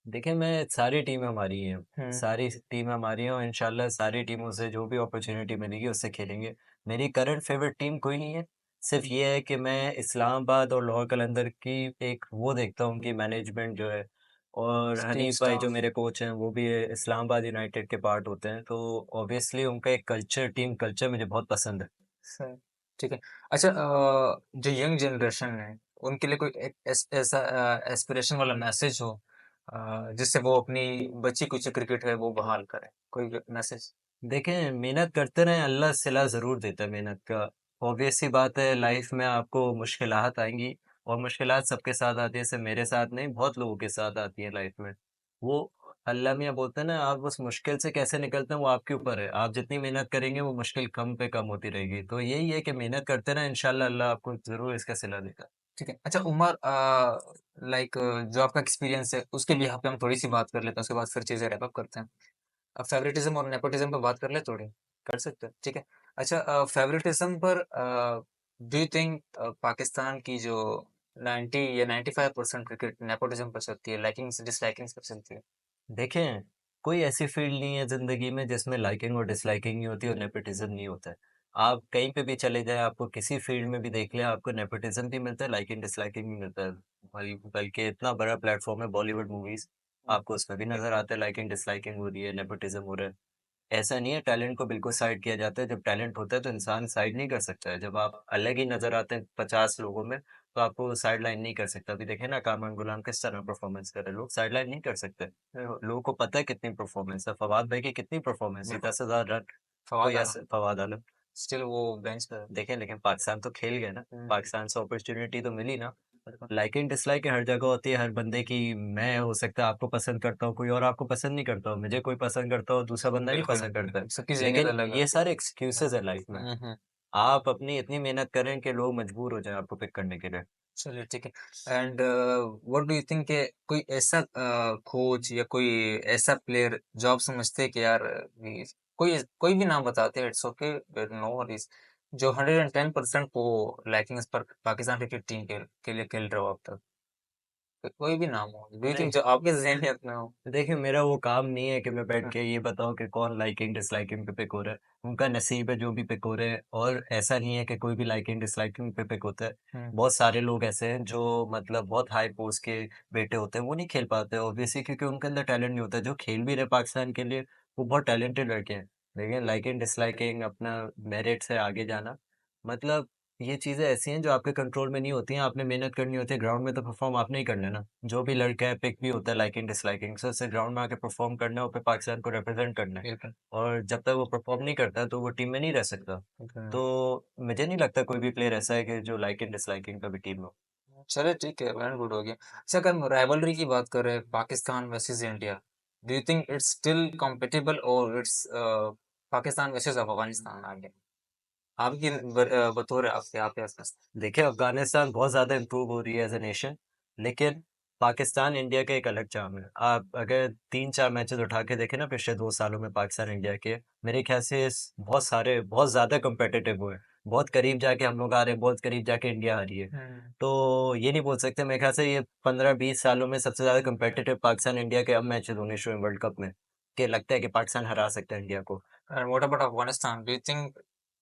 देखिए, मैं सारी टीमें हमारी हैं, हम्म। सारी टीमें हमारी हैं, और इंशाल्लाह सारी टीमों से जो भी अपॉर्चुनिटी मिलेगी उससे खेलेंगे। मेरी करंट फेवरेट टीम कोई नहीं है, सिर्फ ये है कि मैं इस्लामाबाद और लाहौर कलंदर की एक वो देखता हूँ कि मैनेजमेंट जो है, और टीम हनीफ भाई जो स्टाफ। मेरे कोच हैं वो भी इस्लामाबाद यूनाइटेड के पार्ट होते हैं, तो ऑब्वियसली उनका एक कल्चर, टीम कल्चर मुझे बहुत पसंद है। सही। ठीक है। अच्छा, जो यंग जनरेशन है उनके लिए कोई एक ऐसा एस्पिरेशन वाला मैसेज हो, जिससे वो अपनी बची कुची क्रिकेट है वो बहाल करे, कोई मैसेज? देखें, मेहनत करते रहें, अल्लाह सिला ज़रूर देता है मेहनत का। ऑब्वियस सी बात है, लाइफ में आपको मुश्किलात आएँगी, और मुश्किलात सबके साथ आती हैं, सिर्फ मेरे साथ नहीं, बहुत लोगों के साथ आती हैं लाइफ में। वो अल्लाह मियाँ बोलते हैं ना, आप उस मुश्किल से कैसे निकलते हैं वो आपके ऊपर है। आप जितनी मेहनत करेंगे वो मुश्किल कम पे कम होती रहेगी। तो यही है कि मेहनत करते रहें, इंशाल्लाह अल्लाह आपको ज़रूर इसका सिला देगा। ठीक है। अच्छा उमर, लाइक जो आपका एक्सपीरियंस है उसके भी यहाँ पे हम थोड़ी सी बात कर लेते हैं, उसके बाद फिर चीजें रैप अप करते हैं। अब फेवरेटिज्म और नेपोटिज्म पर बात कर ले थोड़ी, कर सकते हैं? ठीक है। अच्छा, फेवरेटिज्म पर डू यू थिंक पाकिस्तान की जो 90 या 95% क्रिकेट नेपोटिज्म पर चलती है, लाइकिंग्स डिसलाइकिंग्स पर चलती है? देखें, कोई ऐसी फील्ड नहीं है ज़िंदगी में जिसमें लाइकिंग और डिसलाइकिंग नहीं होती और नेपोटिज़्म नहीं होता है। आप कहीं पे भी चले जाएँ, आपको किसी फील्ड में भी देख लें, आपको नेपोटिज़्म भी मिलता है, लाइकिंग डिसलाइकिंग भी मिलता है। बल्कि इतना बड़ा प्लेटफ़ॉर्म है बॉलीवुड मूवीज़, आपको उसमें भी नज़र आता है लाइकिंग डिसलाइकिंग हो रही है, नेपोटिज़्म हो रहा है। ऐसा नहीं है, टैलेंट को बिल्कुल साइड किया जाता है। जब टैलेंट होता है तो इंसान साइड नहीं कर सकता है। जब आप अलग ही नज़र आते हैं 50 लोगों में, तो आपको साइड लाइन नहीं कर सकता। अभी देखें ना, कामरान गुलाम किस तरह परफॉर्मेंस कर रहे हैं, लोग साइड लाइन नहीं कर सकते। लोगों को पता है कितनी परफॉर्मेंस है। फवाद भाई की कितनी परफॉर्मेंस है, बिल्कुल। 10,000 रन। फवाद कोई आलम ऐसा, फवाद आलम। स्टिल वो बेंच पर। देखें, लेकिन पाकिस्तान तो खेल गए ना, पाकिस्तान से अपॉर्चुनिटी तो मिली ना। बिल्कुल। लाइकिंग डिसलाइक हर जगह होती है, हर बंदे की। मैं हो सकता है आपको पसंद करता हूँ, कोई और आपको पसंद नहीं करता हो, मुझे कोई पसंद करता हो, दूसरा बंदा नहीं बिल्कुल पसंद करता है। सबकी जहनियत लेकिन अलग ये होती सारे एक्सक्यूजेज है लाइफ में। है। आप अपनी इतनी मेहनत करें कि लोग मजबूर हो जाएं आपको पिक करने के लिए। चलिए ठीक है। And what do you think के कोई ऐसा कोच या कोई ऐसा प्लेयर जो आप समझते हैं कि यार कोई कोई भी नाम बताते हैं, इट्स ओके, नो वरीज, जो 110% को लाइकिंग्स पर पाकिस्तान क्रिकेट टीम के लिए खेल रहे हो अब तक, कोई भी नाम हो, डू यू थिंक नहीं, जो आपके जहनियत में हो? देखिए, मेरा वो काम नहीं है कि मैं बैठ के ये बताऊं कि कौन लाइकिंग डिसलाइकिंग पे पिक हो रहा है। उनका नसीब है जो भी पिक हो रहे हैं, और ऐसा नहीं है कि कोई भी लाइकिंग डिसलाइकिंग पे पिक होता है। हम्म। बहुत सारे लोग ऐसे हैं जो मतलब बहुत हाई पोस्ट के बेटे होते हैं, वो नहीं खेल पाते ऑब्वियसली, क्योंकि उनके अंदर टैलेंट नहीं होता। जो खेल भी रहे पाकिस्तान के लिए, वो बहुत टैलेंटेड लड़के हैं। लेकिन लाइकिंग डिसलाइकिंग, अपना मेरिट से आगे जाना, मतलब ये चीज़ें ऐसी हैं जो आपके कंट्रोल में नहीं होती हैं। आपने मेहनत करनी होती है, ग्राउंड में तो परफॉर्म आपने ही करना है ना। जो भी लड़का है पिक भी होता है लाइकिंग डिसलाइकिंग से, उसे ग्राउंड में आके परफॉर्म करना है और फिर पाकिस्तान को रिप्रेजेंट करना है। बिल्कुल। और जब तक वो परफॉर्म नहीं करता तो वो टीम में नहीं रह सकता। बिल्कुल। तो मुझे नहीं लगता कोई भी प्लेयर ऐसा है कि जो लाइकिंग डिसलाइकिंग का भी टीम में हो। चलिए ठीक है, वेल गुड हो गया। अच्छा, अगर हम राइवलरी की बात करें Pakistan versus India, do you think it's still compatible और इट्स पाकिस्तान वर्सेस अफगानिस्तान आगे आपकी बतौर आपके आपके आसपास? देखिए, अफगानिस्तान बहुत ज़्यादा इम्प्रूव हो रही है एज ए नेशन, लेकिन पाकिस्तान इंडिया का एक अलग चार्म है। आप अगर 3-4 मैचेस उठा के देखें ना पिछले 2 सालों में पाकिस्तान इंडिया के, मेरे ख्याल से बहुत सारे बहुत ज़्यादा कम्पिटिटिव हुए। बहुत करीब जाके हम लोग आ रहे हैं, बहुत करीब जाके इंडिया आ रही है। हम्म। तो ये नहीं बोल सकते, मेरे ख्याल से ये 15-20 सालों में सबसे ज़्यादा कम्पिटिटिव पाकिस्तान इंडिया के अब मैचेस होने शुरू हुए वर्ल्ड कप में, कि लगता है कि पाकिस्तान हरा सकता है इंडिया को। And what about Afghanistan? Do you think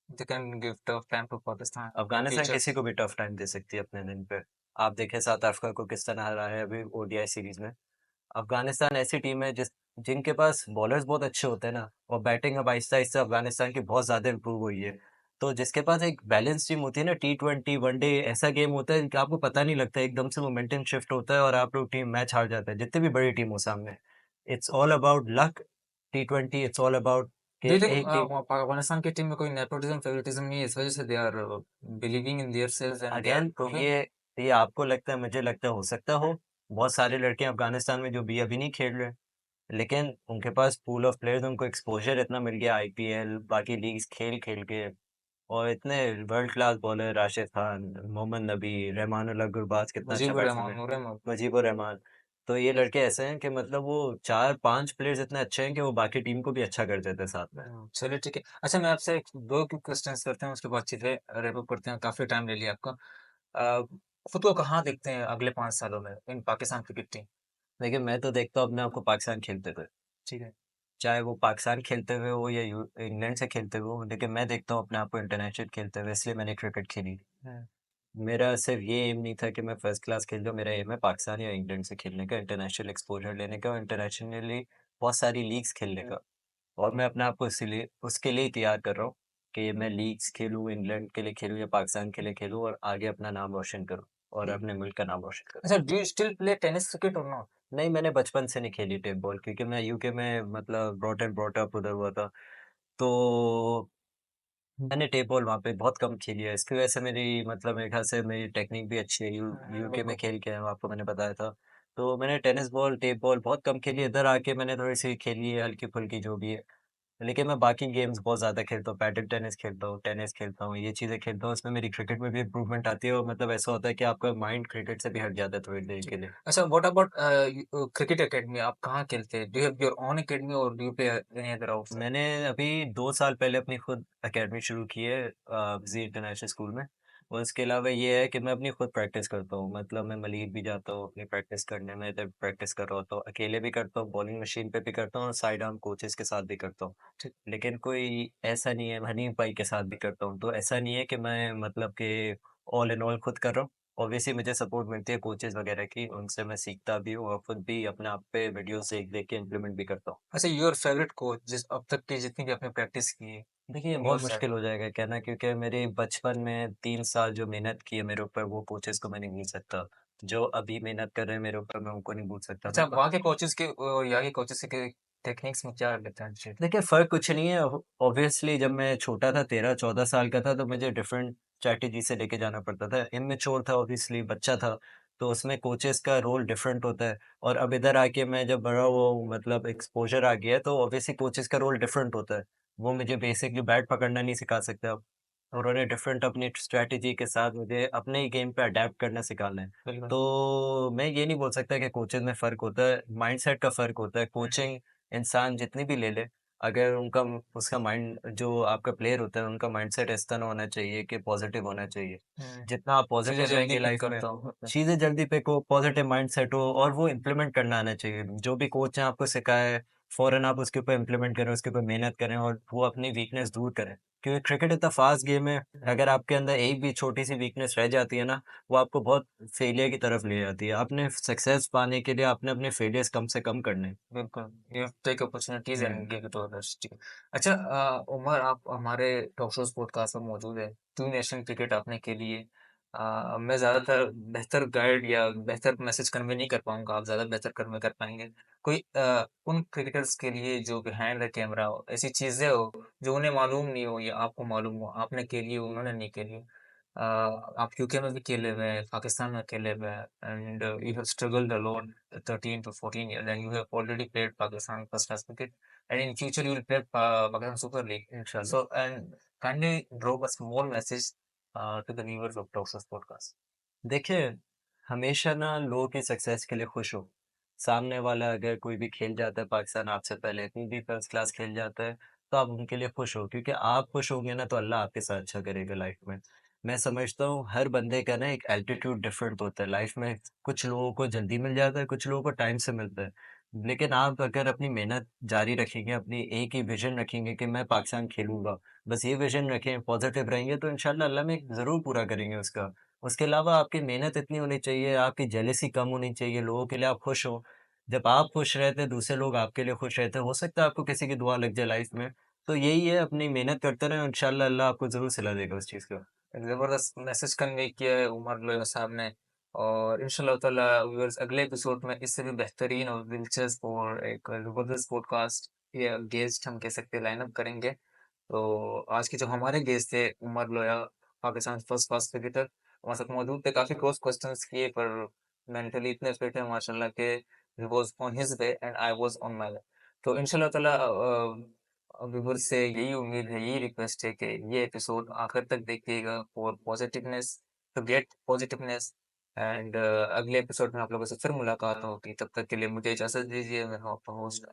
they can give tough time to Pakistan in Afghanistan future? किसी को भी टफ टाइम दे सकती है अपने दिन पे। आप देखें साउथ अफ्रीका को किस तरह हराया है अभी ओडीआई सीरीज में। अफगानिस्तान ऐसी टीम है जिनके पास बॉलर्स बहुत अच्छे होते हैं ना, और बैटिंग अब आहिस्ता आहिस्ता अफगानिस्तान की बहुत ज़्यादा इंप्रूव हुई है। तो जिसके पास एक बैलेंस टीम होती है ना, T20 वनडे ऐसा गेम होता है कि आपको पता नहीं लगता, एकदम से मोमेंटम शिफ्ट होता है और आप लोग टीम मैच हार जाता है, जितनी भी बड़ी टीम हो सामने। It's all about luck. T20 it's all about कि Do you think एक टीम। पाकिस्तान की टीम में कोई नेपोटिज्म फेवरेटिज्म नहीं है, इस वजह से they are believing in their selves and they are again, proving? ये आपको लगता है, मुझे लगता है हो सकता हो। बहुत सारे लड़के अफगानिस्तान में जो भी अभी नहीं खेल रहे, लेकिन उनके पास पूल ऑफ प्लेयर्स, उनको एक्सपोजर इतना मिल गया आईपीएल बाकी लीग्स खेल खेल के, और इतने world class bowler, Rashid Khan, Mohammad Nabi, Rahmanullah Gurbaz कितना अच्छा मुजीबुर रहमान, बैट्समैन है, नूर रहमान। मुजीबुर रहमान। तो ये लड़के ऐसे हैं कि मतलब वो 4-5 प्लेयर्स इतने अच्छे हैं कि वो बाकी टीम को भी अच्छा कर देते हैं साथ में। चलिए ठीक है। अच्छा, मैं आपसे एक दो क्विक क्वेश्चंस करते हैं, उसके बाद चीजें रैप अप करते हैं, काफी टाइम ले लिया आपका। अ, खुद को कहाँ देखते हैं अगले 5 सालों में इन पाकिस्तान क्रिकेट टीम? देखिए मैं तो देखता हूँ अपने आप को पाकिस्तान खेलते हुए, ठीक है। चाहे वो पाकिस्तान खेलते हुए हो या इंग्लैंड से खेलते हुए हो, लेकिन मैं देखता हूँ अपने आप को इंटरनेशनल खेलते हुए, इसलिए मैंने क्रिकेट खेली। हम्म, मेरा सिर्फ ये एम नहीं था कि मैं फर्स्ट क्लास खेल लूँ, मेरा एम है पाकिस्तान या इंग्लैंड से खेलने का, इंटरनेशनल एक्सपोजर लेने का और इंटरनेशनली बहुत सारी लीग्स खेलने का। और मैं अपने आप को इसीलिए उसके लिए ही तैयार कर रहा हूँ कि मैं लीग्स खेलूँ, इंग्लैंड के लिए खेलूँ या पाकिस्तान के लिए खेलूँ और आगे अपना नाम रोशन करूँ और अपने मुल्क का नाम रोशन करूँ। अच्छा, do you still play tennis cricket और नॉट? नहीं, मैंने बचपन से नहीं खेली टेप बॉल, क्योंकि मैं यूके में मतलब ब्रॉट एंड ब्रॉट अप उधर हुआ था। तो मैंने टेप बॉल वहाँ पे बहुत कम खेली है। इसकी वजह से मेरी मतलब मेरे ख़्याल से मेरी टेक्निक भी अच्छी है। यूके में बिल्कुल। खेल के आया हूँ, आपको मैंने बताया था। तो मैंने टेनिस बॉल, टेप बॉल बहुत कम खेली है। इधर आके मैंने थोड़ी-सी खेली है हल्की-फुल्की जो भी है। लेकिन मैं बाकी गेम्स बहुत ज़्यादा खेलता हूँ, पैडल टेनिस खेलता हूँ, ये चीज़ें खेलता हूँ। इसमें मेरी क्रिकेट में भी इम्प्रूवमेंट आती है और मतलब ऐसा होता है कि आपका माइंड क्रिकेट से भी हट जाता है थोड़ी देर जी। के लिए। अच्छा, व्हाट अबाउट क्रिकेट एकेडमी, आप कहाँ खेलते हैं? Do you have your own academy और do you play any other outside? मैंने अभी 2 साल पहले अपनी खुद अकेडमी शुरू की है ज़ी इंटरनेशनल स्कूल में। और इसके अलावा ये है कि मैं अपनी खुद प्रैक्टिस करता हूँ। मतलब मैं मलीर भी जाता हूँ अपनी प्रैक्टिस करने में, इधर प्रैक्टिस कर रहा होता हूँ। अकेले भी करता हूँ, बॉलिंग मशीन पे भी करता हूँ और साइड आर्म कोचेज़ के साथ भी करता हूँ। ठीक। लेकिन कोई ऐसा नहीं है, हनीफ भाई के साथ भी करता हूँ। तो ऐसा नहीं है कि मैं मतलब कि ऑल इन ऑल खुद कर रहा हूँ। ऑब्वियसली मुझे सपोर्ट मिलती है कोचेज़ वगैरह की, उनसे मैं सीखता भी हूँ और खुद भी अपने आप पे वीडियोज़ देख-देख के इम्प्लीमेंट भी करता हूँ। अच्छा, योर फेवरेट कोच जिस अब तक की जितनी भी आपने प्रैक्टिस की है, देखिए, इन योर बहुत साइड? मुश्किल हो जाएगा कहना, क्योंकि मेरे बचपन में 3 साल जो मेहनत की है मेरे ऊपर, वो कोचेज़ को मैं नहीं भूल सकता। जो अभी मेहनत कर रहे हैं मेरे ऊपर, मैं उनको नहीं भूल सकता। अच्छा, वहाँ के कोचेस के और यहाँ के कोचेस के टेक्निक्स में क्या डिफरेंशिएट? देखिए, फ़र्क कुछ नहीं है। ऑब्वियसली जब मैं छोटा था, 13-14 साल का था, तो मुझे डिफरेंट स्ट्रैटेजी से लेके जाना पड़ता था। इमैच्योर था, ऑब्वियसली बच्चा था, तो उसमें कोचेज़ का रोल डिफरेंट होता है। और अब इधर आके मैं जब बड़ा हुआ हूँ, मतलब एक्सपोज़र आ गया है, तो ऑब्वियसली कोचेज़ का रोल डिफरेंट होता है। वो मुझे बेसिकली बैट पकड़ना नहीं सिखा सकते अब। उन्होंने डिफरेंट अपनी स्ट्रैटेजी के साथ मुझे अपने ही गेम पे अडैप्ट करना सिखाना है। बिल्कुल। तो मैं ये नहीं बोल सकता कि कोचेज़ में फ़र्क होता है, माइंडसेट का फ़र्क होता है। कोचिंग इंसान जितनी भी ले ले, अगर उनका उसका माइंड, जो आपका प्लेयर होता है, उनका माइंडसेट इस तरह होना चाहिए कि पॉजिटिव होना चाहिए। हुँ, जितना आप चीज़ें पॉजिटिव जल्दी रहेंगे पिक लाइफ में, करता हूँ। चीज़ें जल्दी पिक हो, पॉजिटिव माइंडसेट हो और वो इम्प्लीमेंट करना आना चाहिए। जो भी कोच ने आपको सिखाया है, फ़ौरन आप उसके ऊपर इम्प्लीमेंट करें, उसके ऊपर मेहनत करें और वो अपनी वीकनेस दूर करें। क्योंकि क्रिकेट इतना फ़ास्ट गेम है, अगर आपके अंदर एक भी छोटी-सी वीकनेस रह जाती है ना, वो आपको बहुत फेलियर की तरफ ले जाती है। आपने सक्सेस पाने के लिए आपने अपने फेलियर्स कम से कम करने हैं। बिल्कुल, you have take opportunities hmm. And give it your best. ठीक है। अच्छा, उमर, आप हमारे टॉक शोज़ पॉडकास्ट में मौजूद हैं। 2 नेशनल क्रिकेट आपने खेली है। मैं ज़्यादातर बेहतर गाइड या बेहतर मैसेज कन्वे नहीं कर पाऊँगा, आप ज़्यादा बेहतर कन्वे कर पाएँगे। कोई उन क्रिकेटर्स के लिए जो बिहाइंड द कैमरा हो, ऐसी चीज़ें हो जो उन्हें मालूम नहीं हो या आपको मालूम हो, आपने खेली हो, उन्होंने नहीं खेली हो। आप यूके में भी खेले हुए हैं, पाकिस्तान में खेले हुए हैं and you have struggled a lot 13 to 14 years and you have already played Pakistan first class cricket and in future you will play Pakistan Super League. इंशाल्लाह। So and kindly drop a small message to the viewers of Toxos podcast. देखिए, हमेशा ना लोगों की success के लिए खुश हो। सामने वाला अगर कोई भी खेल जाता है पाकिस्तान आपसे पहले, कोई भी फर्स्ट क्लास खेल जाता है, तो आप उनके लिए खुश हो, क्योंकि आप खुश होंगे ना तो अल्लाह आपके साथ अच्छा करेगा लाइफ में। मैं समझता हूँ हर बंदे का ना एक एल्टीट्यूड डिफरेंट होता है लाइफ में। कुछ लोगों को जल्दी मिल जाता है, कुछ लोगों को टाइम से मिलता है। लेकिन आप अगर अपनी मेहनत जारी रखेंगे, अपनी एक ही विज़न रखेंगे कि मैं पाकिस्तान खेलूँगा, बस ये विज़न रखें, पॉज़िटिव रहेंगे तो इंशाल्लाह अल्लाह में ज़रूर पूरा करेंगे उसका। उसके अलावा आपकी मेहनत इतनी होनी चाहिए, आपकी जेलसी कम होनी चाहिए, लोगों के लिए आप खुश हो। जब आप खुश रहते हैं, दूसरे लोग आपके लिए खुश रहते हैं, हो सकता है आपको किसी की दुआ लग जाए लाइफ में। तो यही है, अपनी मेहनत करते रहें और इंशाल्लाह अल्लाह आपको ज़रूर सिला देगा उस चीज़ का। एक ज़बरदस्त मैसेज कन्वे किया है उमर लोया साहब ने और इंशाल्लाह ताला व्यूअर्स अगले एपिसोड में इससे भी बेहतरीन और दिलचस्प और एक ज़बरदस्त पॉडकास्ट या गेस्ट हम कह सकते हैं लाइन अप करेंगे। तो आज के जो हमारे गेस्ट थे उमर लोया, पाकिस्तान फर्स्ट क्लास क्रिकेटर, हमारे साथ मौजूद थे। काफ़ी क्लोज़ क्वेश्चंस किए पर मेंटली इतने फिट हैं माशाल्लाह के he was on his way and I was on my way. तो इंशाल्लाह ताला व्यूअर्स से यही उम्मीद है, यही रिक्वेस्ट है कि ये एपिसोड आखिर तक देखिएगा for positiveness, to get positiveness. And अगले एपिसोड में आप लोगों से फिर मुलाकात होगी। तब तक के लिए मुझे इजाजत दीजिए। मैं हूं आपका होस्ट